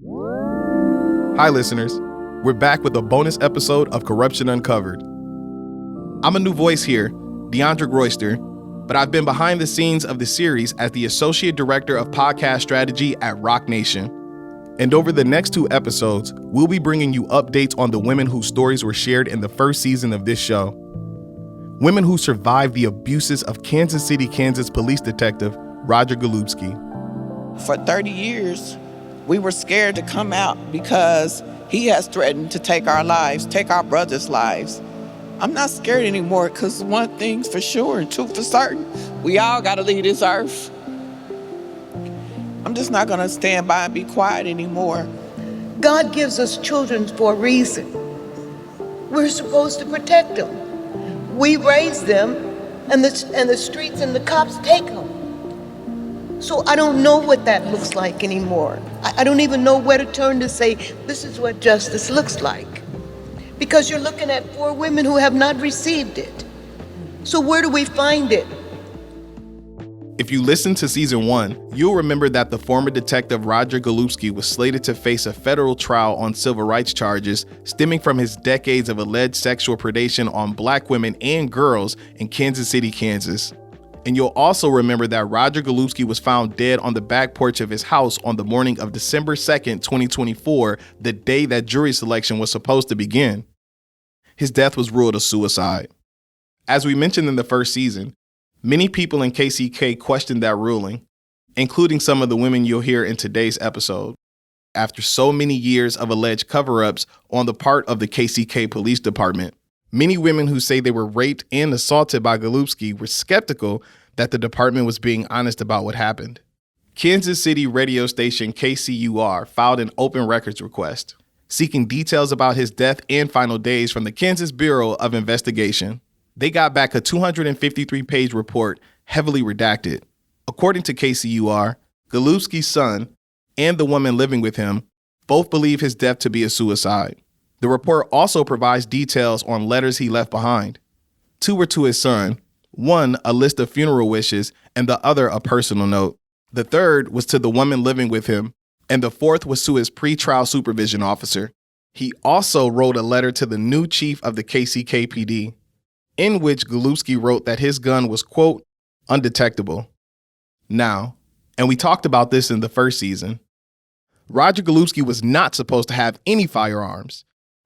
Hi, listeners. We're back with a bonus episode of Corruption Uncovered. I'm a new voice here, Deandra Royster, but I've been behind the scenes of the series as the Associate Director of Podcast Strategy at Roc Nation. And over the next 2 episodes, we'll be bringing you updates on the women whose stories were shared in the first season of this show. Women who survived the abuses of Kansas City, Kansas police detective Roger Golubski. For 30 years, we were scared to come out because he has threatened to take our lives, take our brothers' lives. I'm not scared anymore because one thing's for sure and two for certain, we all got to leave this earth. I'm just not going to stand by and be quiet anymore. God gives us children for a reason. We're supposed to protect them. We raise them, and the streets and the cops take them. So I don't know what that looks like anymore. I don't even know where to turn to say, this is what justice looks like. Because you're looking at 4 women who have not received it. So where do we find it? If you listened to season 1, you'll remember that the former detective Roger Golubski was slated to face a federal trial on civil rights charges stemming from his decades of alleged sexual predation on Black women and girls in Kansas City, Kansas. And you'll also remember that Roger Golubski was found dead on the back porch of his house on the morning of December 2nd, 2024, the day that jury selection was supposed to begin. His death was ruled a suicide. As we mentioned in the first season, many people in KCK questioned that ruling, including some of the women you'll hear in today's episode. After so many years of alleged cover-ups on the part of the KCK Police Department, many women who say they were raped and assaulted by Golubski were skeptical that the department was being honest about what happened. Kansas City radio station KCUR filed an open records request, seeking details about his death and final days from the Kansas Bureau of Investigation. They got back a 253-page report, heavily redacted. According to KCUR, Golubski's son and the woman living with him both believe his death to be a suicide. The report also provides details on letters he left behind. 2 were to his son, one a list of funeral wishes, and the other a personal note. The 3rd was to the woman living with him, and the 4th was to his pretrial supervision officer. He also wrote a letter to the new chief of the KCKPD, in which Golubski wrote that his gun was, quote, undetectable. Now, and we talked about this in the first season, Roger Golubski was not supposed to have any firearms.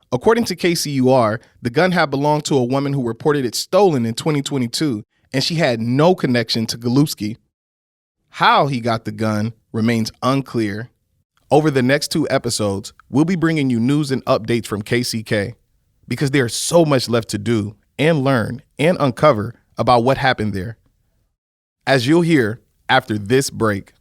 According to KCUR, the gun had belonged to a woman who reported it stolen in 2022, and she had no connection to Golubski. How he got the gun remains unclear. Over the next 2 episodes, we'll be bringing you news and updates from KCK, because there's so much left to do and learn and uncover about what happened there. As you'll hear after this break.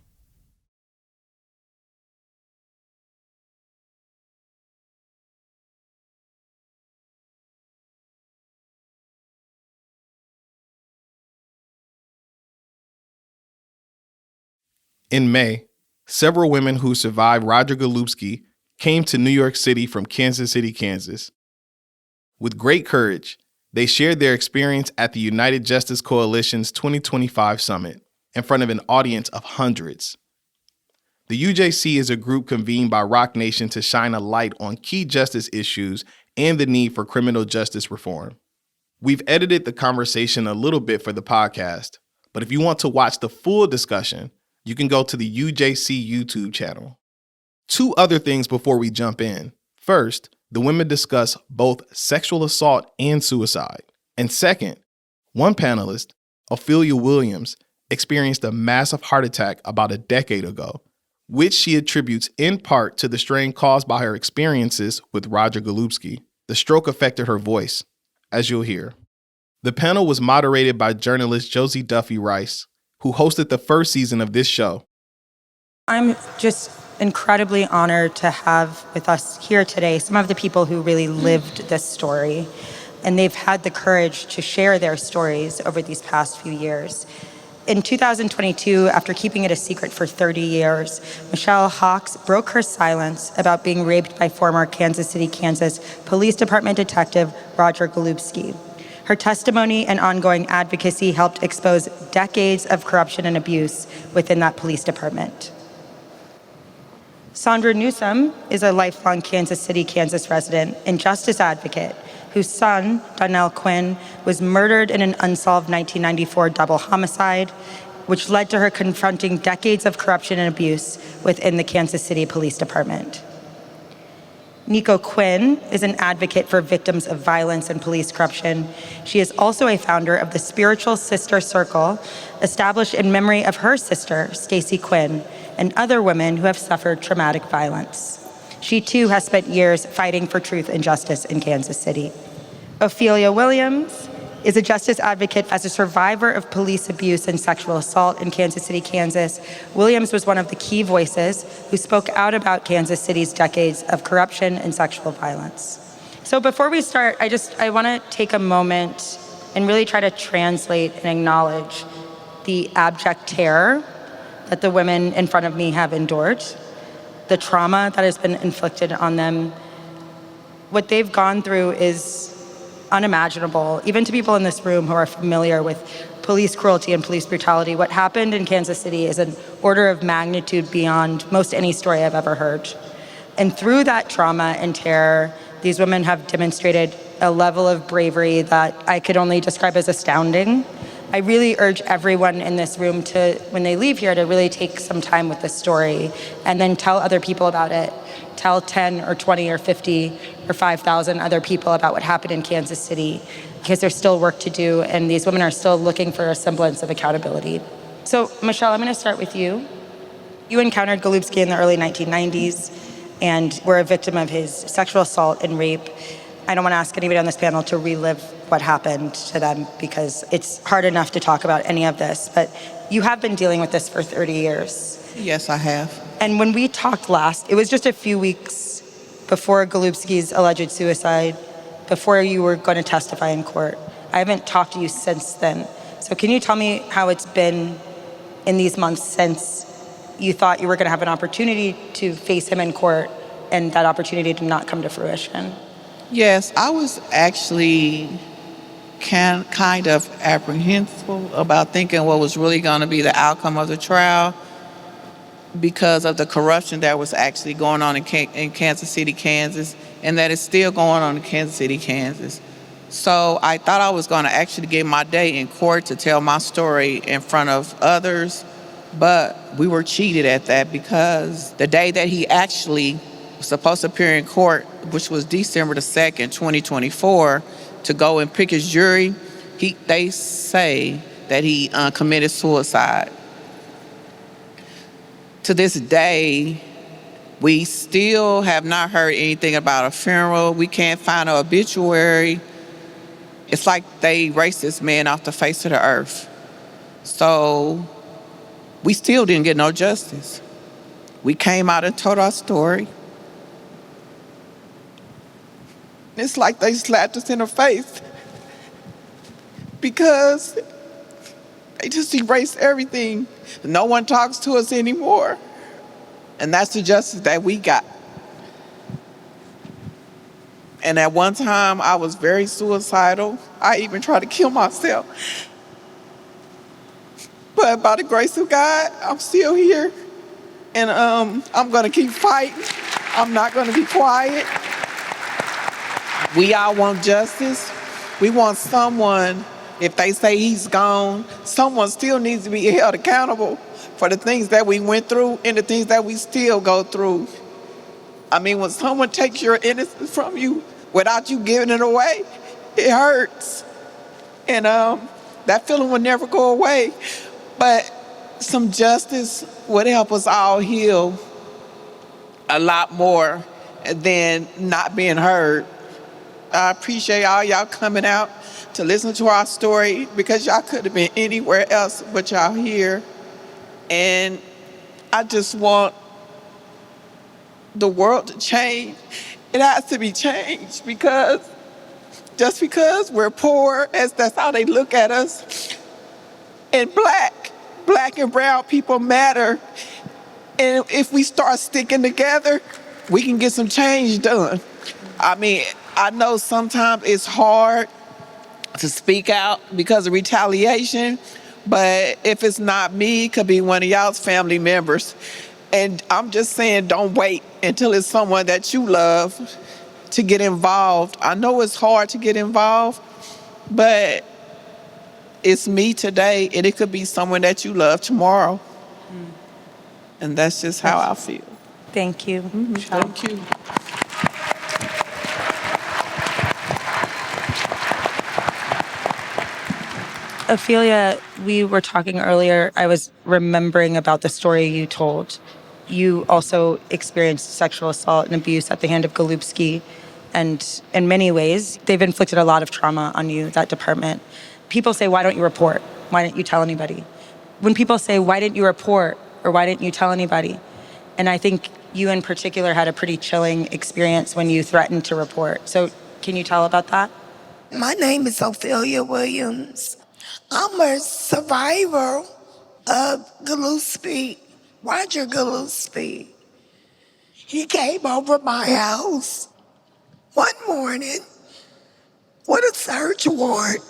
In May, several women who survived Roger Golubski came to New York City from Kansas City, Kansas. With great courage, they shared their experience at the United Justice Coalition's 2025 summit in front of an audience of hundreds. The UJC is a group convened by Roc Nation to shine a light on key justice issues and the need for criminal justice reform. We've edited the conversation a little bit for the podcast, but if you want to watch the full discussion, you can go to the UJC YouTube channel. 2 other things before we jump in. First, the women discuss both sexual assault and suicide. And second, one panelist, Ophelia Williams, experienced a massive heart attack about a decade ago, which she attributes in part to the strain caused by her experiences with Roger Golubski. The stroke affected her voice, as you'll hear. The panel was moderated by journalist Josie Duffy-Rice, who hosted the first season of this show. I'm just incredibly honored to have with us here today some of the people who really lived this story, and they've had the courage to share their stories over these past few years. In 2022, after keeping it a secret for 30 years, Michelle Houcks broke her silence about being raped by former Kansas City, Kansas Police Department Detective Roger Golubski. Her testimony and ongoing advocacy helped expose decades of corruption and abuse within that police department. Saundra Newsom is a lifelong Kansas City, Kansas resident and justice advocate whose son, Donnell Quinn, was murdered in an unsolved 1994 double homicide, which led to her confronting decades of corruption and abuse within the Kansas City Police Department. Niko Quinn is an advocate for victims of violence and police corruption. She is also a founder of the Spiritual Sister Circle, established in memory of her sister, Stacy Quinn, and other women who have suffered traumatic violence. She too has spent years fighting for truth and justice in Kansas City. Ophelia Williams is a justice advocate as a survivor of police abuse and sexual assault in Kansas City, Kansas. Williams was one of the key voices who spoke out about Kansas City's decades of corruption and sexual violence. So before we start, I want to take a moment and really try to translate and acknowledge the abject terror that the women in front of me have endured, the trauma that has been inflicted on them. What they've gone through is unimaginable, even to people in this room who are familiar with police cruelty and police brutality. What happened in Kansas City is an order of magnitude beyond most any story I've ever heard. And through that trauma and terror, these women have demonstrated a level of bravery that I could only describe as astounding. I really urge everyone in this room to, when they leave here, to really take some time with this story and then tell other people about it. Tell 10 or 20 or 50 or 5,000 other people about what happened in Kansas City, because there's still work to do and these women are still looking for a semblance of accountability. So Michelle, I'm gonna start with you. You encountered Golubski in the early 1990s and were a victim of his sexual assault and rape. I don't wanna ask anybody on this panel to relive what happened to them because it's hard enough to talk about any of this, but you have been dealing with this for 30 years. Yes, I have. And when we talked last, it was just a few weeks before Golubski's alleged suicide, before you were going to testify in court. I haven't talked to you since then. So can you tell me how it's been in these months since you thought you were going to have an opportunity to face him in court and that opportunity did not come to fruition? Yes, I was actually kind of apprehensive about thinking what was really going to be the outcome of the trial, because of the corruption that was actually going on in Kansas City, Kansas, and that is still going on in Kansas City, Kansas. So I thought I was going to actually get my day in court to tell my story in front of others, but we were cheated at that because the day that he actually was supposed to appear in court, which was December the 2nd, 2024, to go and pick his jury, they say that he committed suicide. To this day, we still have not heard anything about a funeral. We can't find an obituary. It's like they erased this man off the face of the earth. So we still didn't get no justice. We came out and told our story. It's like they slapped us in the face because they just erased everything. No one talks to us anymore. And that's the justice that we got. And at one time, I was very suicidal. I even tried to kill myself. But by the grace of God, I'm still here. And I'm gonna keep fighting. I'm not gonna be quiet. We all want justice. We want someone, if they say he's gone, someone still needs to be held accountable for the things that we went through and the things that we still go through. I mean, when someone takes your innocence from you without you giving it away, it hurts. And that feeling will never go away. But some justice would help us all heal a lot more than not being heard. I appreciate all y'all coming out to listen to our story, because y'all could have been anywhere else but y'all here. And I just want the world to change. It has to be changed, because just because we're poor, that's how they look at us. And black and brown people matter. And if we start sticking together, we can get some change done. I mean, I know sometimes it's hard to speak out because of retaliation, but if it's not me, it could be one of y'all's family members. And I'm just saying, don't wait until it's someone that you love to get involved. I know it's hard to get involved, but it's me today, and it could be someone that you love tomorrow. And that's just how I feel. Thank you. Michelle. Thank you. Ophelia, we were talking earlier. I was remembering about the story you told. You also experienced sexual assault and abuse at the hand of Golubski. And in many ways, they've inflicted a lot of trauma on you, that department. People say, why don't you report? Why didn't you tell anybody? When people say, why didn't you report? Or why didn't you tell anybody? And I think you in particular had a pretty chilling experience when you threatened to report. So can you tell about that? My name is Ophelia Williams. I'm a survivor of Golubski, Roger Golubski. He came over my house one morning with a search warrant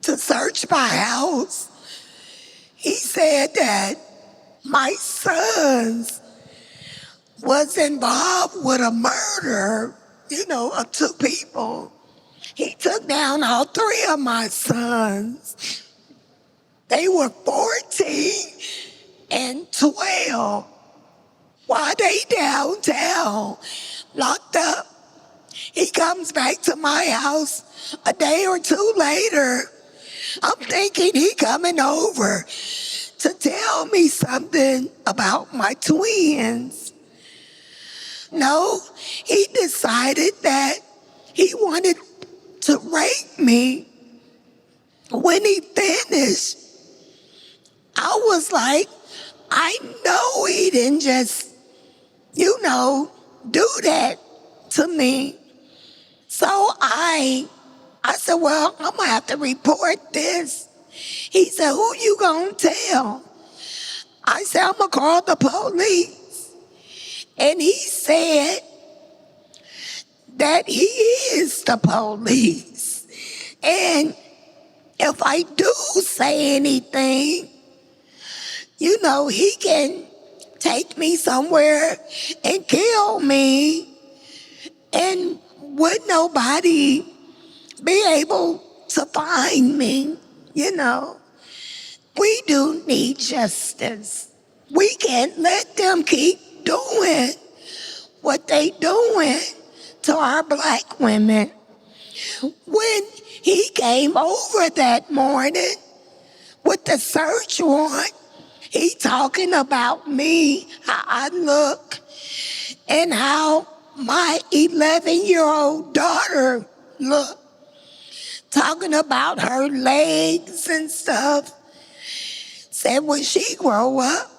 to search my house. He said that my sons was involved with a murder, of 2 people. He took down all 3 of my sons. They were 14 and 12. While they downtown, locked up, he comes back to my house a day or 2 later. I'm thinking he coming over to tell me something about my twins. No, he decided that he wanted to rape me. When he finished, I was like, I know he didn't just, do that to me. So I said, well, I'm gonna have to report this. He said, who you gonna tell? I said, I'm gonna call the police. And he said that he is the police. And if I do say anything, he can take me somewhere and kill me. And would nobody be able to find me, We do need justice. We can't let them keep doing what they doing to our Black women. When he came over that morning with the search warrant, he talking about me, how I look, and how my 11-year-old daughter look, talking about her legs and stuff. Said when she grow up,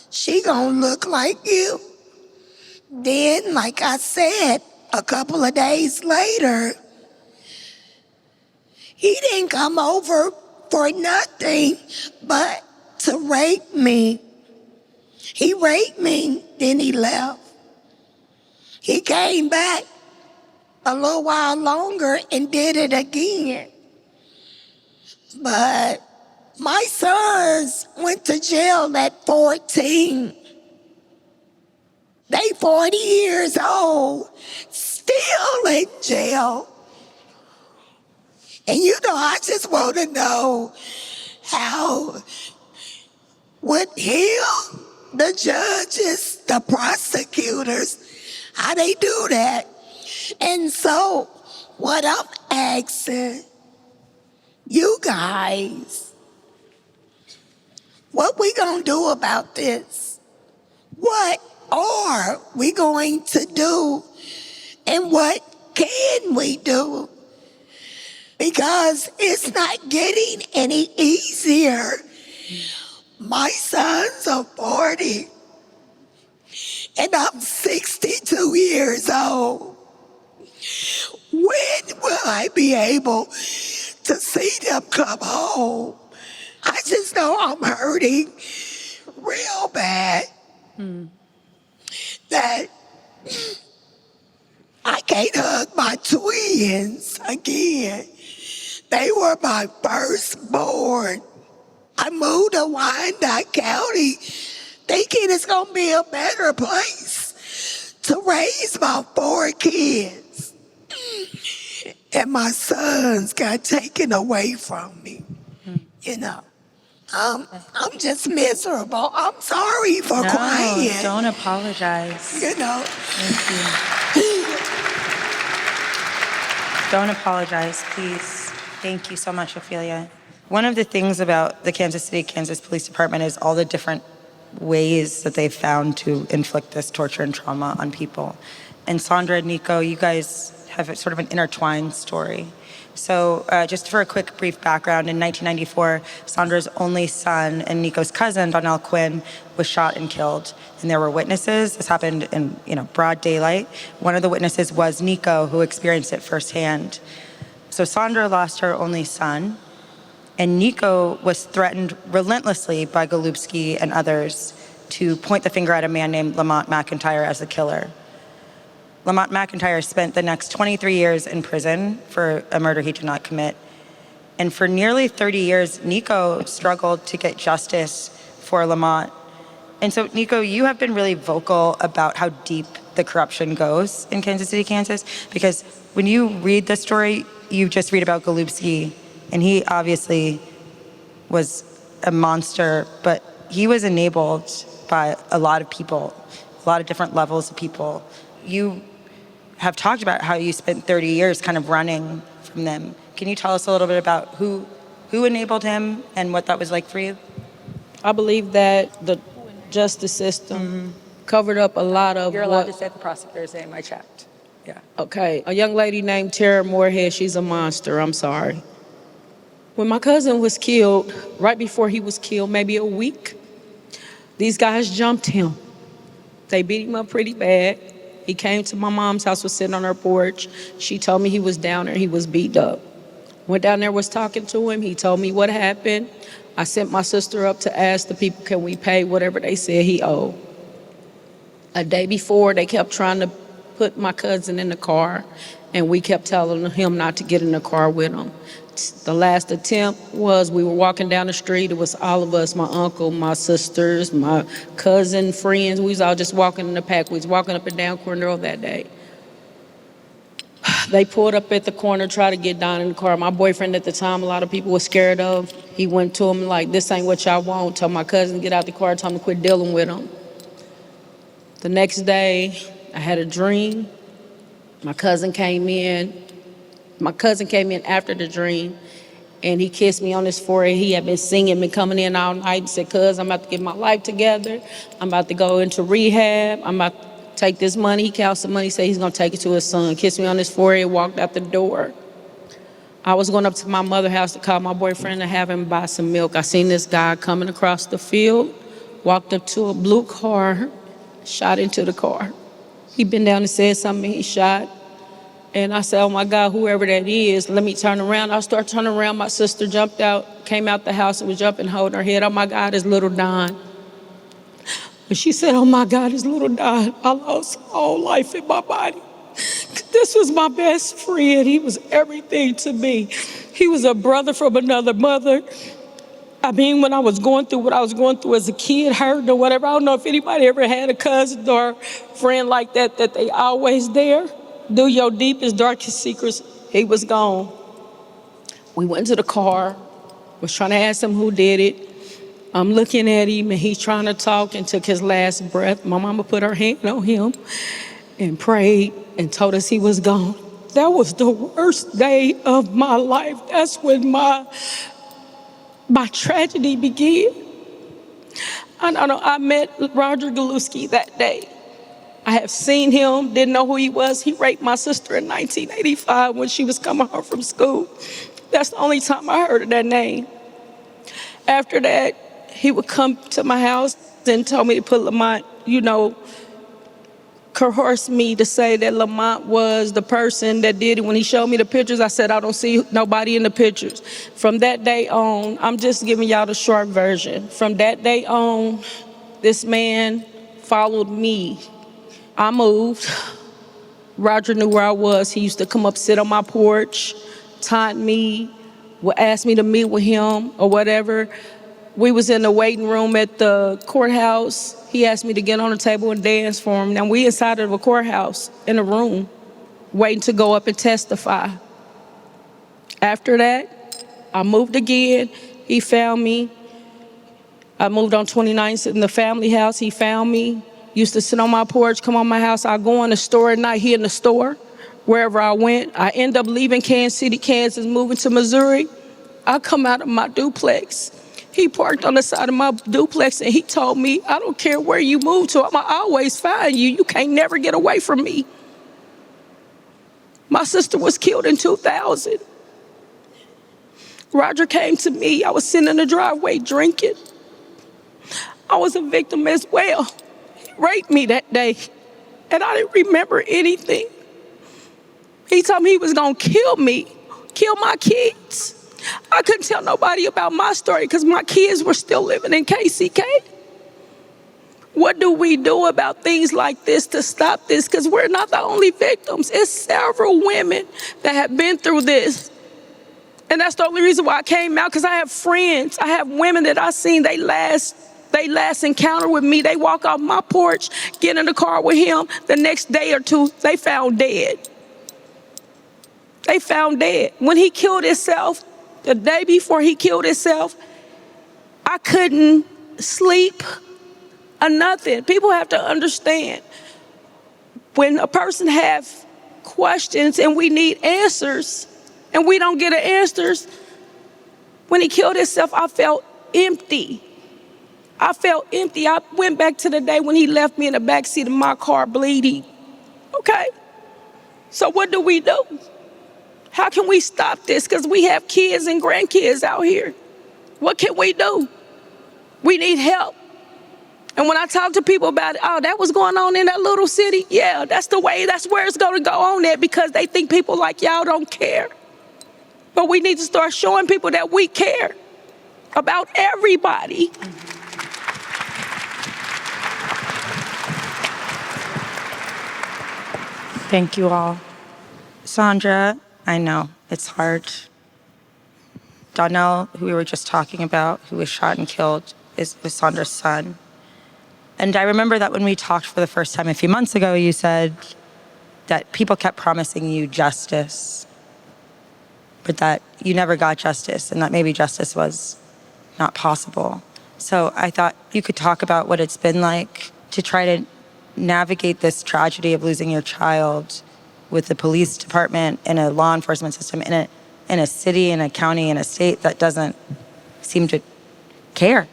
she gonna look like you. Then, like I said, a couple of days later, he didn't come over for nothing but to rape me. He raped me, then he left. He came back a little while longer and did it again. But my sons went to jail at 14. They 40 years old, still in jail. And I just want to know how with him, the judges, the prosecutors, how they do that. And so what I'm asking you guys, what we gonna do about this? What are we going to do? And what can we do? Because it's not getting any easier. My sons are 40, and I'm 62 years old. When will I be able to see them come home? I just know I'm hurting real bad. That I can't hug my twins again. They were my firstborn. I moved to Wyandotte County thinking it's gonna be a better place to raise my 4 kids. And my sons got taken away from me. You know, I'm just miserable. I'm sorry for crying. No, don't apologize. You know. Thank you. Don't apologize, please. Thank you so much, Ophelia. One of the things about the Kansas City, Kansas Police Department is all the different ways that they've found to inflict this torture and trauma on people. And Saundra and Niko, you guys have sort of an intertwined story. So just for a quick brief background, in 1994, Saundra's only son and Niko's cousin, Donnell Quinn, was shot and killed. And there were witnesses. This happened in broad daylight. One of the witnesses was Niko, who experienced it firsthand. So Saundra lost her only son, and Niko was threatened relentlessly by Golubski and others to point the finger at a man named Lamont McIntyre as the killer. Lamont McIntyre spent the next 23 years in prison for a murder he did not commit. And for nearly 30 years, Niko struggled to get justice for Lamont. And so, Niko, you have been really vocal about how deep the corruption goes in Kansas City, Kansas, because when you read the story, you just read about Golubski, and he obviously was a monster, but he was enabled by a lot of people, a lot of different levels of people. You have talked about how you spent 30 years kind of running from them. Can you tell us a little bit about who enabled him and what that was like for you? I believe that the justice system covered up a lot of You're allowed to say the prosecutor's name, I checked. Yeah. Okay, a young lady named Tara Moorhead, she's a monster, I'm sorry. When my cousin was killed, right before he was killed, maybe a week, these guys jumped him. They beat him up pretty bad. He came to my mom's house, was sitting on her porch. She told me he was down there, he was beat up. Went down there, was talking to him. He told me what happened. I sent my sister up to ask the people, can we pay whatever they said he owed. A day before, they kept trying to put my cousin in the car, and we kept telling him not to get in the car with him. The last attempt was we were walking down the street. It was all of us, my uncle, my sisters, my cousin, friends. We was all just walking in the pack. We was walking up and down Cornell that day. They pulled up at the corner, tried to get down in the car. My boyfriend at the time, a lot of people were scared of. He went to him like, this ain't what y'all want. Told my cousin to get out the car, told him to quit dealing with him. The next day, I had a dream. My cousin came in after the dream, and he kissed me on his forehead. He had been singing, been coming in all night, and said, cuz, I'm about to get my life together. I'm about to go into rehab. I'm about to take this money. He counted some money, said he's gonna take it to his son. Kissed me on his forehead, walked out the door. I was going up to my mother's house to call my boyfriend to have him buy some milk. I seen this guy coming across the field, walked up to a blue car, shot into the car. He been down and said something, he shot. And I said, oh my God, whoever that is, let me turn around. I start turning around, my sister jumped out, came out the house and was jumping, holding her head. Oh my God, it's little Don. But she said, oh my God, it's little Don. I lost all life in my body. This was my best friend. He was everything to me. He was a brother from another mother. I mean, when I was going through what I was going through as a kid, hurt or whatever, I don't know if anybody ever had a cousin or friend like that they always there. Do your deepest, darkest secrets. He was gone. We went to the car, was trying to ask him who did it. I'm looking at him and he's trying to talk and took his last breath. My mama put her hand on him and prayed and told us he was gone. That was the worst day of my life. That's when my tragedy began. I met Roger Golubski that day. I have seen him, didn't know who he was. He raped my sister in 1985 when she was coming home from school. That's the only time I heard of that name. After that, he would come to my house and told me to put Lamont, coerced me to say that Lamont was the person that did it. When he showed me the pictures, I said, I don't see nobody in the pictures. From that day on, I'm just giving y'all the short version. From that day on, this man followed me. I moved. Roger knew where I was. He used to come up, sit on my porch, taunt me, would ask me to meet with him or whatever. We was in the waiting room at the courthouse. He asked me to get on the table and dance for him. Now we inside of a courthouse in a room, waiting to go up and testify. After that, I moved again. He found me. I moved on 29th in the family house. He found me. Used to sit on my porch, come on my house. I go in the store at night, he in the store. Wherever I went, I end up leaving Kansas City, Kansas, moving to Missouri. I come out of my duplex. He parked on the side of my duplex and he told me, I don't care where you move to, I'ma always find you. You can't never get away from me. My sister was killed in 2000. Roger came to me. I was sitting in the driveway drinking. I was a victim as well. He raped me that day, and I didn't remember anything. He told me he was gonna kill me, kill my kids. I couldn't tell nobody about my story because my kids were still living in KCK. What do we do about things like this to stop this? Because we're not the only victims. It's several women that have been through this. And that's the only reason why I came out, because I have friends. I have women that I seen they last encounter with me. They walk off my porch, get in the car with him. The next day or two, they found dead. They found dead. When he killed himself, the day before he killed himself, I couldn't sleep or nothing. People have to understand, when a person have questions and we need answers and we don't get the answers, when he killed himself, I felt empty. I felt empty. I went back to the day when he left me in the backseat of my car bleeding. Okay, so what do we do? How can we stop this? Because we have kids and grandkids out here. What can we do? We need help. And when I talk to people about it, oh, that was going on in that little city. Yeah, that's the way, that's where it's going to go on there, because they think people like y'all don't care. But we need to start showing people that we care about everybody. Thank you all. Sandra, I know it's hard. Donnell, who we were just talking about, who was shot and killed, was Sandra's son. And I remember that when we talked for the first time a few months ago, you said that people kept promising you justice, but that you never got justice, and that maybe justice was not possible. So I thought you could talk about what it's been like to try to navigate this tragedy of losing your child with the police department and a law enforcement system in a city, in a county, in a state that doesn't seem to care.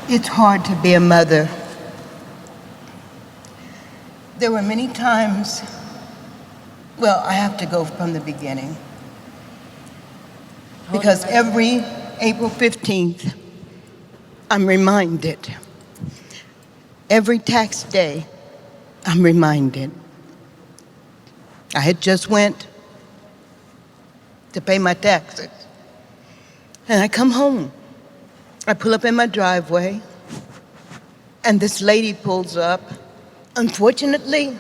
It's hard to be a mother. There were many times, well, I have to go from the beginning. Because every April 15th, I'm reminded. Every tax day, I'm reminded. I had just went to pay my taxes. And I come home. I pull up in my driveway, and this lady pulls up. Unfortunately,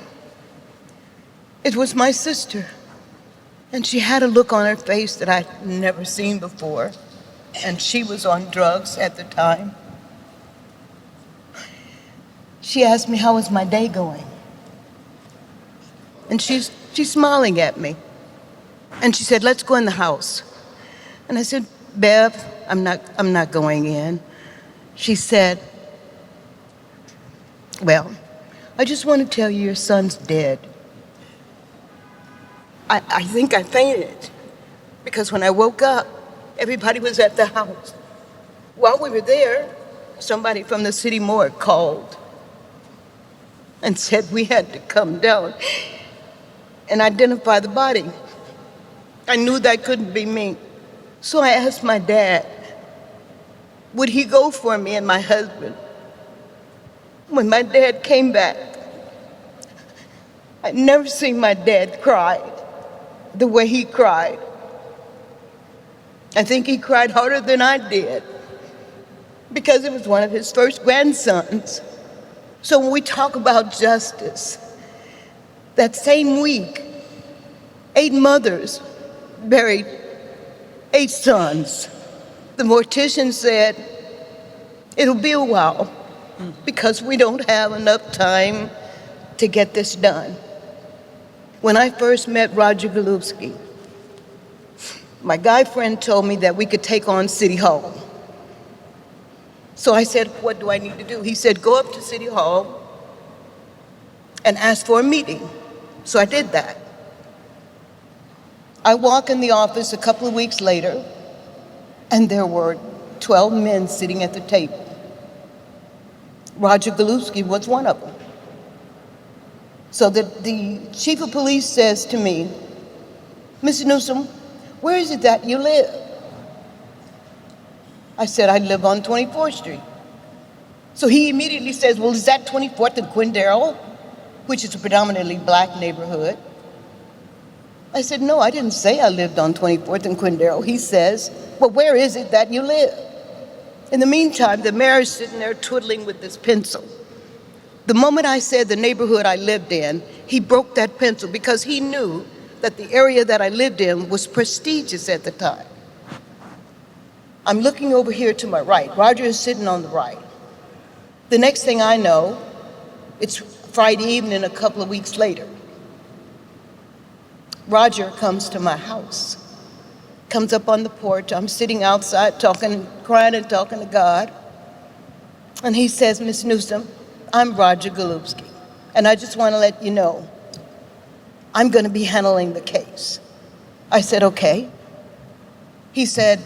it was my sister. And she had a look on her face that I'd never seen before. And she was on drugs at the time. She asked me, how was my day going? And she's smiling at me. And she said, let's go in the house. And I said, Bev, I'm not going in. She said, well, I just want to tell you your son's dead. I think I fainted, because when I woke up, everybody was at the house. While we were there, somebody from the city morgue called and said we had to come down and identify the body. I knew that couldn't be me. So I asked my dad, would he go for me and my husband? When my dad came back, I'd never seen my dad cry the way he cried. I think he cried harder than I did, because it was one of his first grandsons. So when we talk about justice, that same week, 8 mothers buried 8 sons. The mortician said, it'll be a while because we don't have enough time to get this done. When I first met Roger Golubski, my guy friend told me that we could take on City Hall. So I said, what do I need to do? He said, go up to City Hall and ask for a meeting. So I did that. I walk in the office a couple of weeks later, and there were 12 men sitting at the table. Roger Golubski was one of them. So the chief of police says to me, Mr. Newsom, where is it that you live? I said, I live on 24th Street. So he immediately says, well, is that 24th and Quinn, which is a predominantly black neighborhood? I said, no, I didn't say I lived on 24th and Quinn. He says, well, where is it that you live? In the meantime, the mayor is sitting there twiddling with this pencil. The moment I said the neighborhood I lived in, he broke that pencil because he knew that the area that I lived in was prestigious at the time. I'm looking over here to my right. Roger is sitting on the right. The next thing I know, it's Friday evening a couple of weeks later. Roger comes to my house, comes up on the porch. I'm sitting outside talking, crying and talking to God. And he says, Miss Newsom, I'm Roger Golubski, and I just want to let you know, I'm going to be handling the case. I said, okay. He said,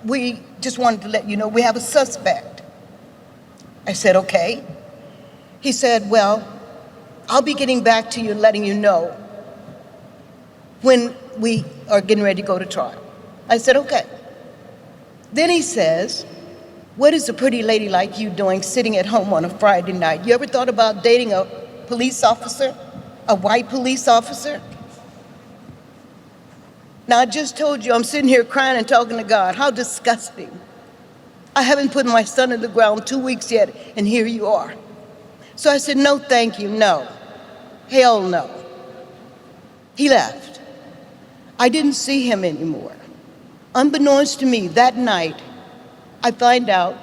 we just wanted to let you know we have a suspect. I said, okay. He said, well, I'll be getting back to you and letting you know when we are getting ready to go to trial. I said, okay. Then he says, what is a pretty lady like you doing sitting at home on a Friday night? You ever thought about dating a police officer, a white police officer? Now, I just told you I'm sitting here crying and talking to God. How disgusting. I haven't put my son in the ground 2 weeks yet, and here you are. So I said, no, thank you, no. Hell no. He left. I didn't see him anymore. Unbeknownst to me, that night, I find out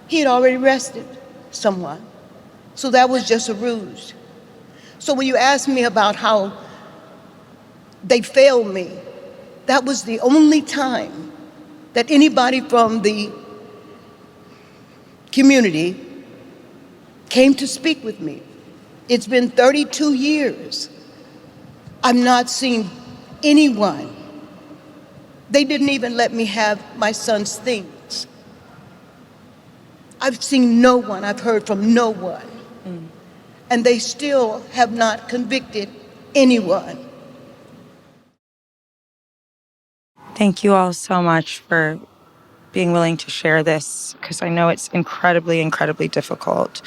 he had already arrested someone. So that was just a ruse. So when you ask me about how they failed me, that was the only time that anybody from the community came to speak with me. It's been 32 years. I've not seen anyone. They didn't even let me have my son's things. I've seen no one, I've heard from no one. And they still have not convicted anyone. Thank you all so much for being willing to share this, because I know it's incredibly, incredibly difficult.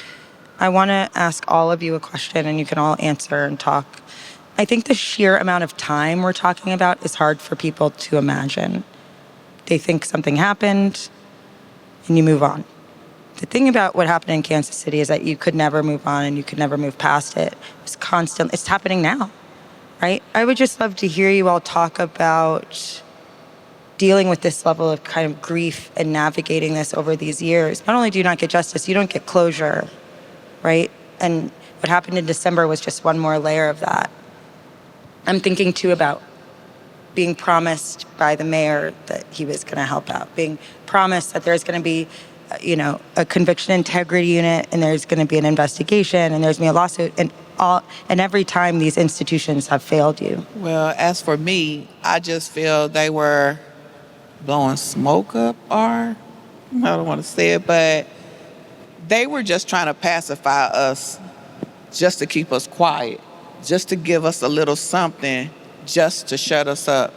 I want to ask all of you a question, and you can all answer and talk. I think the sheer amount of time we're talking about is hard for people to imagine. They think something happened, and you move on. The thing about what happened in Kansas City is that you could never move on and you could never move past it. It's constant. It's happening now, right? I would just love to hear you all talk about dealing with this level of kind of grief and navigating this over these years. Not only do you not get justice, you don't get closure, right? And what happened in December was just one more layer of that. I'm thinking too about being promised by the mayor that he was going to help out, being promised that there's going to be a conviction integrity unit, and there's going to be an investigation, and there's going to be a lawsuit, and every time these institutions have failed you. Well, as for me, I just feel they were blowing smoke up I don't want to say it, but they were just trying to pacify us, just to keep us quiet, just to give us a little something, just to shut us up.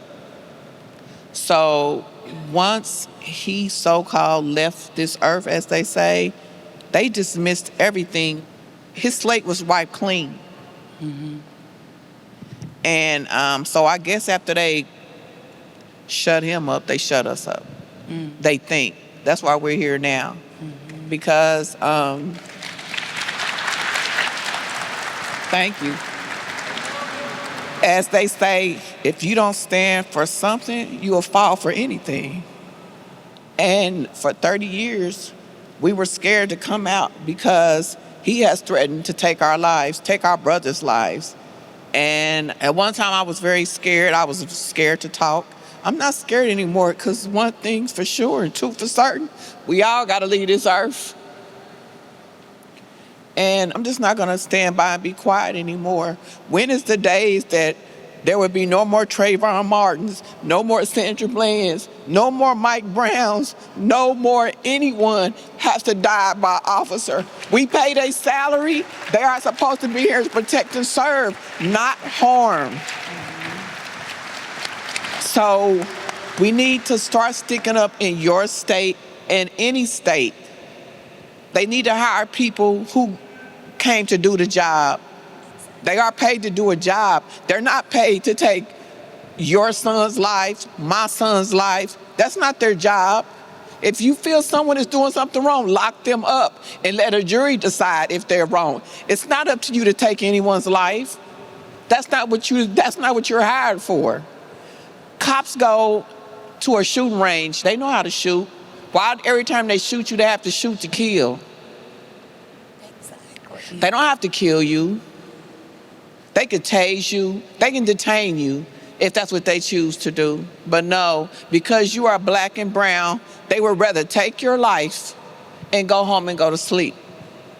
So once he so-called left this earth, as they say, they dismissed everything. His slate was wiped clean. Mm-hmm. And so I guess after they shut him up, they shut us up. They think. That's why we're here now. Mm-hmm. Because, thank you. As they say, if you don't stand for something, you will fall for anything. And for 30 years, we were scared to come out because he has threatened to take our lives, take our brothers' lives. And at one time I was very scared. I was scared to talk. I'm not scared anymore because one thing's for sure and two for certain, we all got to leave this earth. And I'm just not going to stand by and be quiet anymore. When is the days that there would be no more Trayvon Martins, no more Sandra Bland's, no more Mike Browns, no more anyone has to die by officer. We pay their salary. They are supposed to be here to protect and serve, not harm. So we need to start sticking up in your state and any state. They need to hire people who came to do the job. They are paid to do a job. They're not paid to take your son's life, my son's life. That's not their job. If you feel someone is doing something wrong, lock them up and let a jury decide if they're wrong. It's not up to you to take anyone's life. That's not what you're hired for. Cops go to a shooting range. They know how to shoot. Why every time they shoot you, they have to shoot to kill? Exactly. They don't have to kill you. They could tase you. They can detain you if that's what they choose to do. But no, because you are black and brown, they would rather take your life and go home and go to sleep.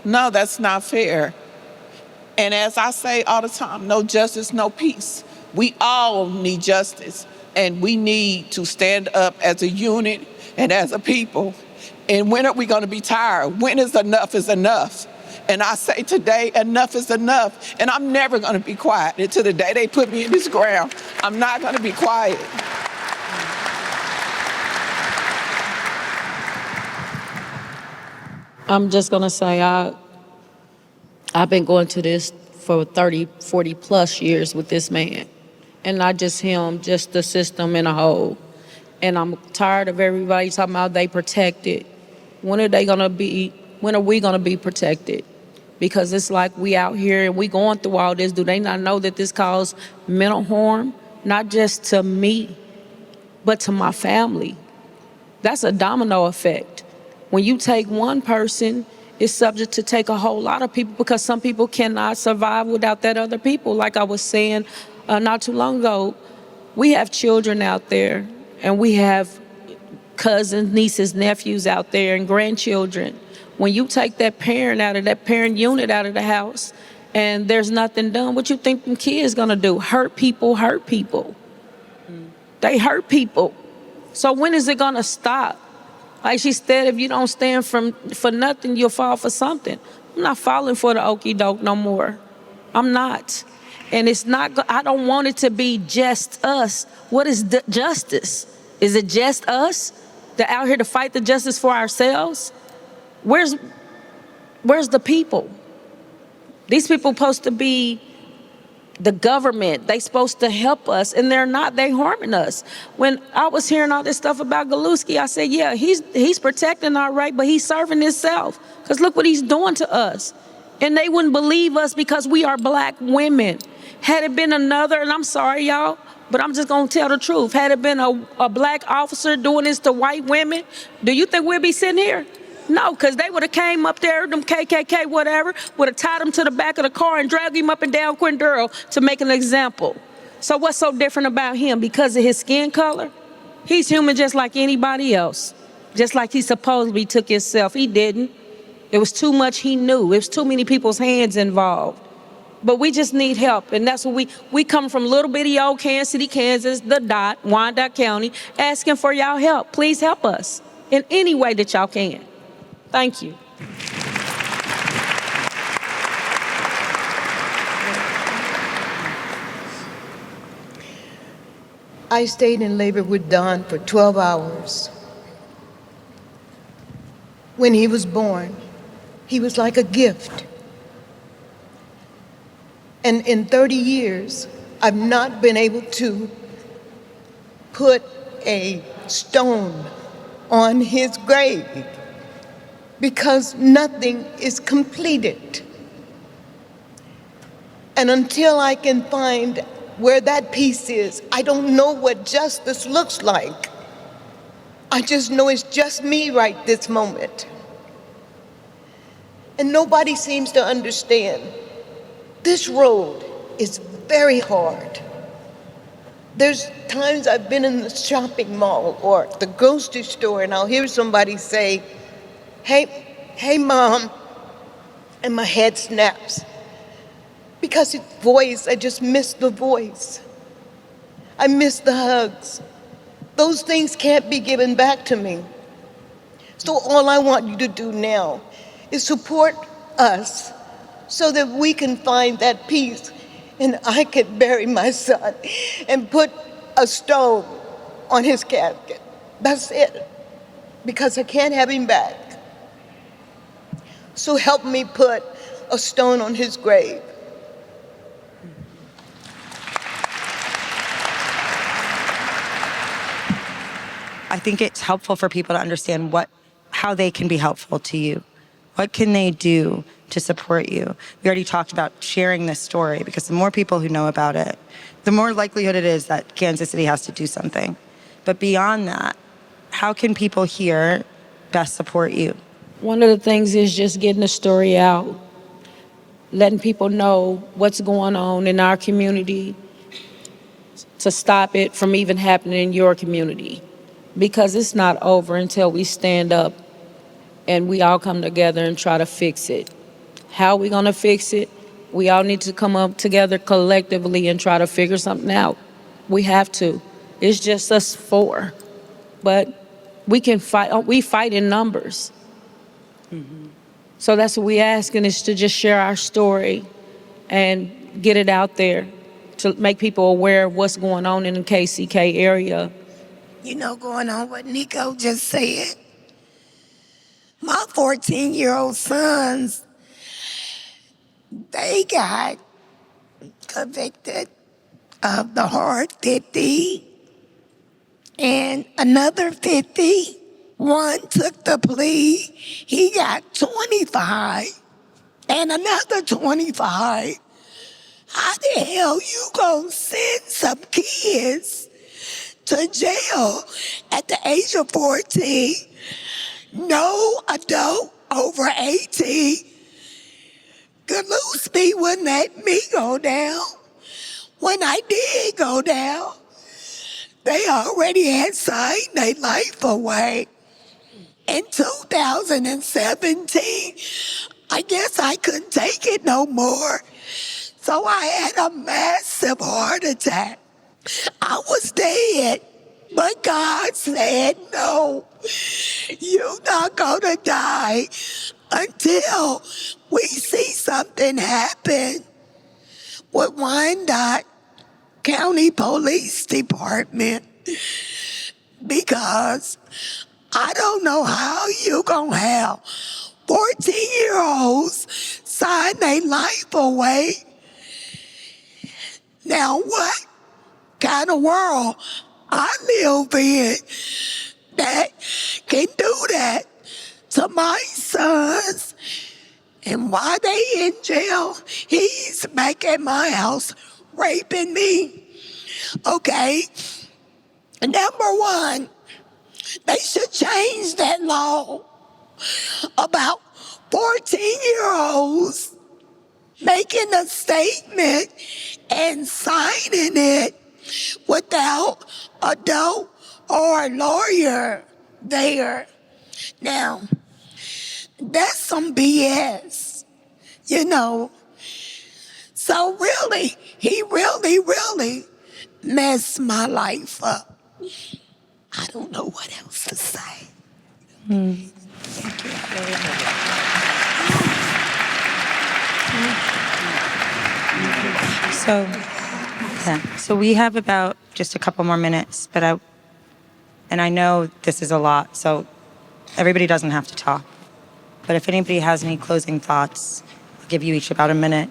No, that's not fair. And as I say all the time, no justice, no peace. We all need justice, and we need to stand up as a unit and as a people. And when are we going to be tired? When is enough? And I say today, enough is enough. And I'm never going to be quiet until the day they put me in this ground. I'm not going to be quiet. I'm just going to say I've been going to this for 30, 40 plus years with this man. And not just him, just the system in a whole. And I'm tired of everybody talking about they protected. When are we going to be protected? Because it's like we out here and we going through all this. Do they not know that this causes mental harm? Not just to me, but to my family. That's a domino effect. When you take one person, it's subject to take a whole lot of people because some people cannot survive without that other people. Like I was saying not too long ago, we have children out there and we have cousins, nieces, nephews out there and grandchildren. When you take that parent unit out of the house and there's nothing done, what you think them kids gonna do? Hurt people. They hurt people. So when is it gonna stop? Like she said, if you don't stand for nothing, you'll fall for something. I'm not falling for the okie doke no more. I'm not. And I don't want it to be just us. What is justice? Is it just us that out here to fight the justice for ourselves? Where's the people? These people supposed to be the government. They supposed to help us, and they're not. They harming us. When I was hearing all this stuff about Golubski, I said, yeah, he's protecting our right, but he's serving himself. Because look what he's doing to us. And they wouldn't believe us because we are black women. Had it been another, and I'm sorry, y'all, but I'm just going to tell the truth. Had it been a black officer doing this to white women, do you think we'd be sitting here? No, because they would have came up there, them KKK, whatever, would have tied him to the back of the car and dragged him up and down Quinn to make an example. So what's so different about him? Because of his skin color? He's human just like anybody else. Just like he supposedly took himself. He didn't. It was too much he knew. It was too many people's hands involved. But we just need help, and that's what we come from little bitty old Kansas City, Kansas, the dot, Wyandotte County, asking for y'all help. Please help us in any way that y'all can. Thank you. I stayed in labor with Don for 12 hours. When he was born, he was like a gift. And in 30 years, I've not been able to put a stone on his grave because nothing is completed. And until I can find where that piece is, I don't know what justice looks like. I just know it's just me right this moment. And nobody seems to understand. This road is very hard. There's times I've been in the shopping mall or the grocery store and I'll hear somebody say, hey, Mom, and my head snaps. Because it's voice, I just miss the voice. I miss the hugs. Those things can't be given back to me. So all I want you to do now is support us so that we can find that peace and I can bury my son and put a stone on his casket. That's it. Because I can't have him back. So help me put a stone on his grave. I think it's helpful for people to understand how they can be helpful to you. What can they do to support you? We already talked about sharing this story because the more people who know about it, the more likelihood it is that Kansas City has to do something. But beyond that, how can people here best support you? One of the things is just getting the story out, letting people know what's going on in our community to stop it from even happening in your community. Because it's not over until we stand up and we all come together and try to fix it. How are we gonna fix it? We all need to come up together collectively and try to figure something out. We have to. It's just us four. But we can fight, we fight in numbers. Mm-hmm. So that's what we're asking, is to just share our story and get it out there to make people aware of what's going on in the KCK area. You know, going on what Niko just said, my 14-year-old sons, they got convicted of the hard 50, and another 50. One took the plea, he got 25, and another 25. How the hell you gonna send some kids to jail at the age of 14? No adult over 18. Golubski wouldn't let me go down. When I did go down, they already had signed their life away. In 2017, I guess I couldn't take it no more. So I had a massive heart attack. I was dead, but God said, no, you're not gonna die until we see something happen with Wyandotte County Police Department, because I don't know how you gonna have 14-year-olds sign their life away. Now what kind of world I live in that can do that to my sons? And while they in jail, he's back at my house raping me. Okay, number one, they should change that law about 14-year-olds making a statement and signing it without a dope or a lawyer there. Now, that's some BS, you know. So really, he really messed my life up. I don't know what else to say. Thank you. So we have about just a couple more minutes, but I know this is a lot, so everybody doesn't have to talk. But if anybody has any closing thoughts, I'll give you each about a minute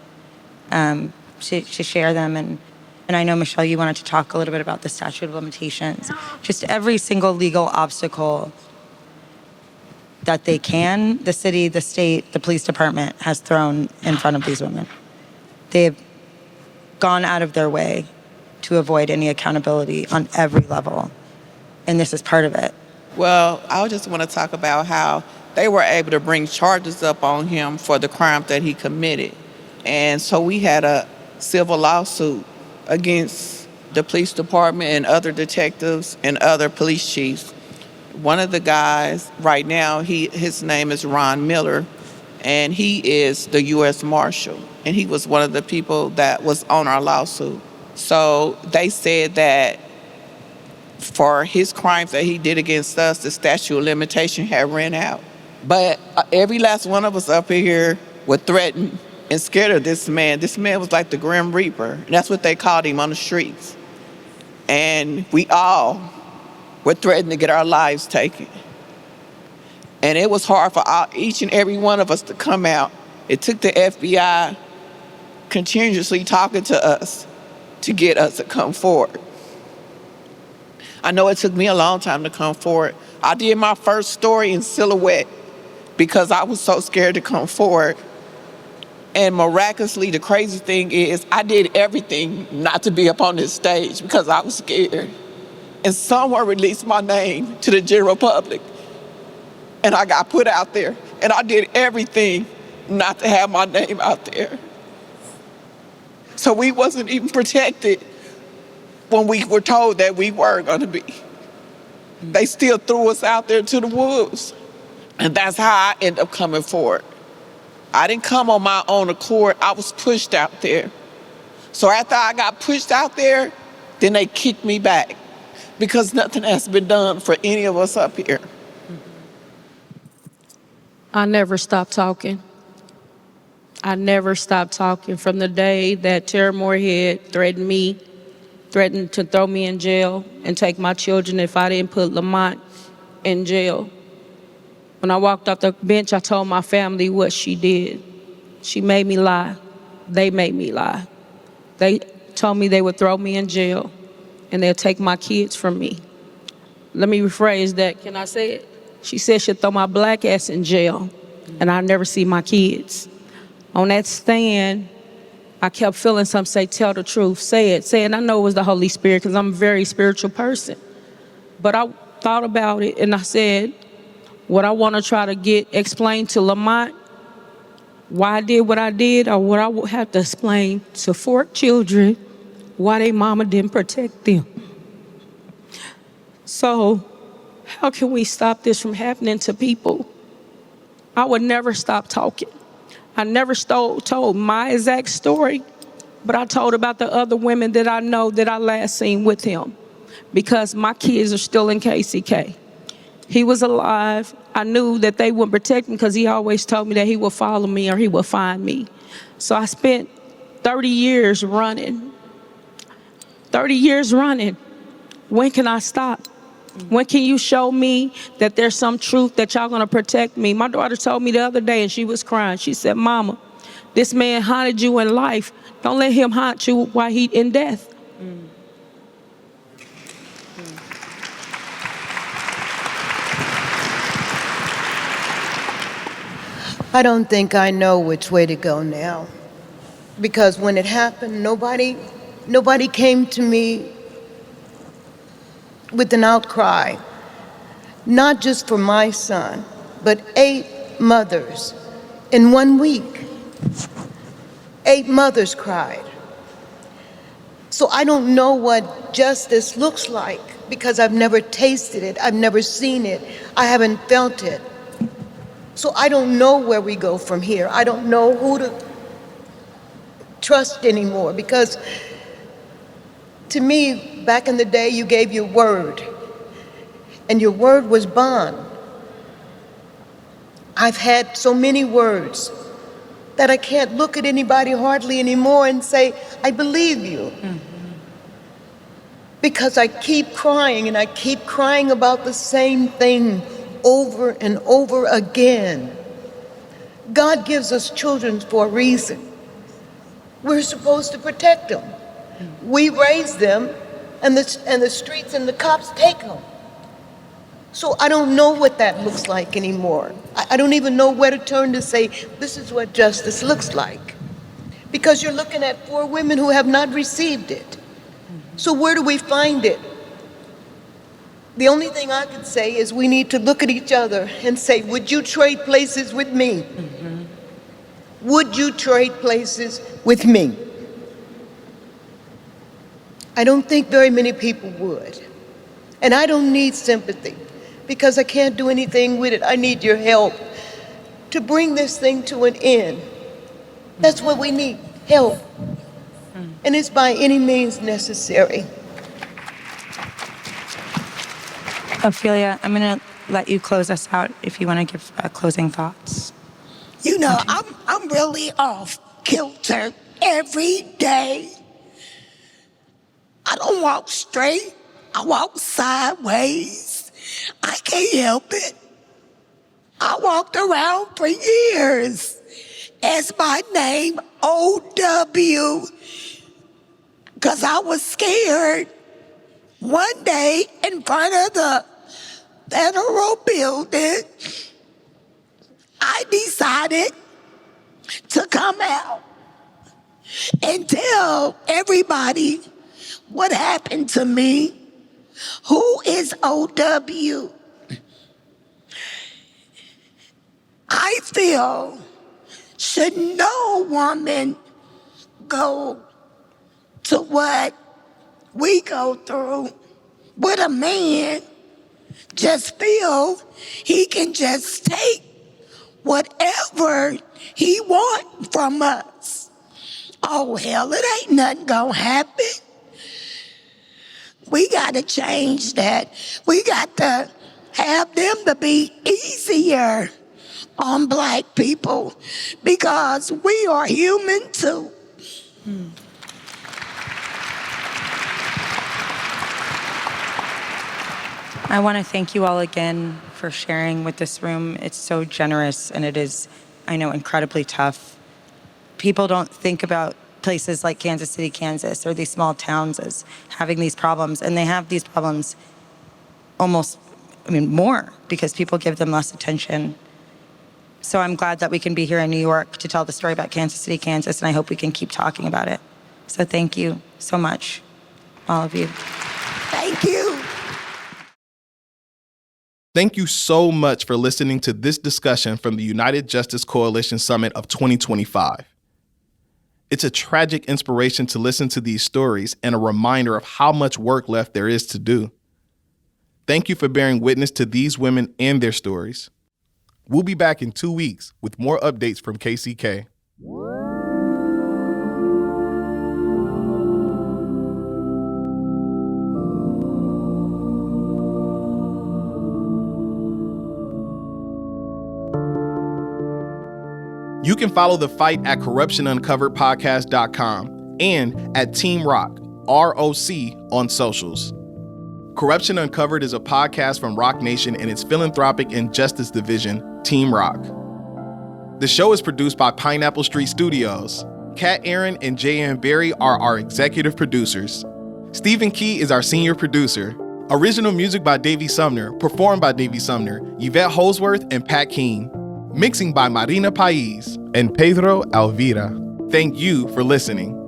to share them. And I know, Michelle, you wanted to talk a little bit about the statute of limitations. Just every single legal obstacle that they can, the city, the state, the police department has thrown in front of these women. They've gone out of their way to avoid any accountability on every level. And this is part of it. Well, I just want to talk about how they were able to bring charges up on him for the crime that he committed. And so we had a civil lawsuit against the police department and other detectives and other police chiefs. One of the guys right now, his name is Ron Miller, and he is the U.S. Marshal. And he was one of the people that was on our lawsuit. So they said that for his crimes that he did against us, the statute of limitation had ran out. But every last one of us up here were threatened and scared of this man. This man was like the Grim Reaper. And that's what they called him on the streets. And we all were threatened to get our lives taken. And it was hard for each and every one of us to come out. It took the FBI continuously talking to us to get us to come forward. I know it took me a long time to come forward. I did my first story in silhouette because I was so scared to come forward. And miraculously, the crazy thing is I did everything not to be up on this stage because I was scared. And someone released my name to the general public. And I got put out there. And I did everything not to have my name out there. So we wasn't even protected when we were told that we were gonna be. They still threw us out there to the wolves. And that's how I ended up coming forward. I didn't come on my own accord, I was pushed out there. So after I got pushed out there, then they kicked me back because nothing has been done for any of us up here. I never stopped talking. I never stopped talking from the day that Terry Moorhead threatened to throw me in jail and take my children if I didn't put Lamont in jail. When I walked off the bench, I told my family what she did. She made me lie. They made me lie. They told me they would throw me in jail and they'll take my kids from me. Let me rephrase that. Can I say it? She said she'd throw my black ass in jail and I'd never see my kids. On that stand, I kept feeling something say, tell the truth, say it. And I know it was the Holy Spirit because I'm a very spiritual person. But I thought about it and I said, what I want to try to get explained to Lamont, why I did what I did, or what I would have to explain to 4 children, why their mama didn't protect them. So how can we stop this from happening to people? I would never stop talking. I never told my exact story, but I told about the other women that I know that I last seen with him because my kids are still in KCK. He was alive. I knew that they wouldn't protect him because he always told me that he would follow me or he would find me. So I spent 30 years running. 30 years running. When can I stop? When can you show me that there's some truth that y'all gonna protect me? My daughter told me the other day and she was crying. She said, Mama, this man haunted you in life. Don't let him haunt you while he in death. I don't think I know which way to go now. Because when it happened, nobody came to me with an outcry, not just for my son, but 8 mothers in 1 week. 8 mothers cried. So I don't know what justice looks like because I've never tasted it, I've never seen it, I haven't felt it. So I don't know where we go from here. I don't know who to trust anymore because to me, back in the day, you gave your word, and your word was bond. I've had so many words that I can't look at anybody hardly anymore and say, I believe you. Because I keep crying, and I keep crying about the same thing over and over again. God gives us children for a reason. We're supposed to protect them. We raise them, and the streets and the cops take them. So I don't know what that looks like anymore. I don't even know where to turn to say, this is what justice looks like. Because you're looking at 4 women who have not received it. So where do we find it? The only thing I could say is we need to look at each other and say, would you trade places with me? Mm-hmm. Would you trade places with me? I don't think very many people would. And I don't need sympathy because I can't do anything with it. I need your help to bring this thing to an end. That's what we need, help. And it's by any means necessary. Ophelia, I'm going to let you close us out if you want to give closing thoughts. You know, I'm really off kilter every day. I don't walk straight. I walk sideways. I can't help it. I walked around for years as my name O.W. because I was scared. One day in front of the federal building, I decided to come out and tell everybody what happened to me. Who is O.W.? I feel should no woman go to what we go through with a man, just feel he can just take whatever he want from us. Oh, hell, it ain't nothing gonna happen. We gotta change that. We got to have them to be easier on Black people because we are human too. I want to thank you all again for sharing with this room. It's so generous, and it is, I know, incredibly tough. People don't think about places like Kansas City, Kansas, or these small towns as having these problems, and they have these problems almost, more, because people give them less attention. So I'm glad that we can be here in New York to tell the story about Kansas City, Kansas, and I hope we can keep talking about it. So thank you so much, all of you. Thank you. Thank you so much for listening to this discussion from the United Justice Coalition Summit of 2025. It's a tragic inspiration to listen to these stories and a reminder of how much work left there is to do. Thank you for bearing witness to these women and their stories. We'll be back in 2 weeks with more updates from KCK. You can follow the fight at corruptionuncoveredpodcast.com and at Team Rock, ROC, on socials. Corruption Uncovered is a podcast from Rock Nation and its philanthropic and justice division, Team Rock. The show is produced by Pineapple Street Studios. Kat Aaron and J.M. Berry are our executive producers. Stephen Key is our senior producer. Original music by Davey Sumner, performed by Davey Sumner, Yvette Holsworth, and Pat Keene. Mixing by Marina Pais and Pedro Alvira. Thank you for listening.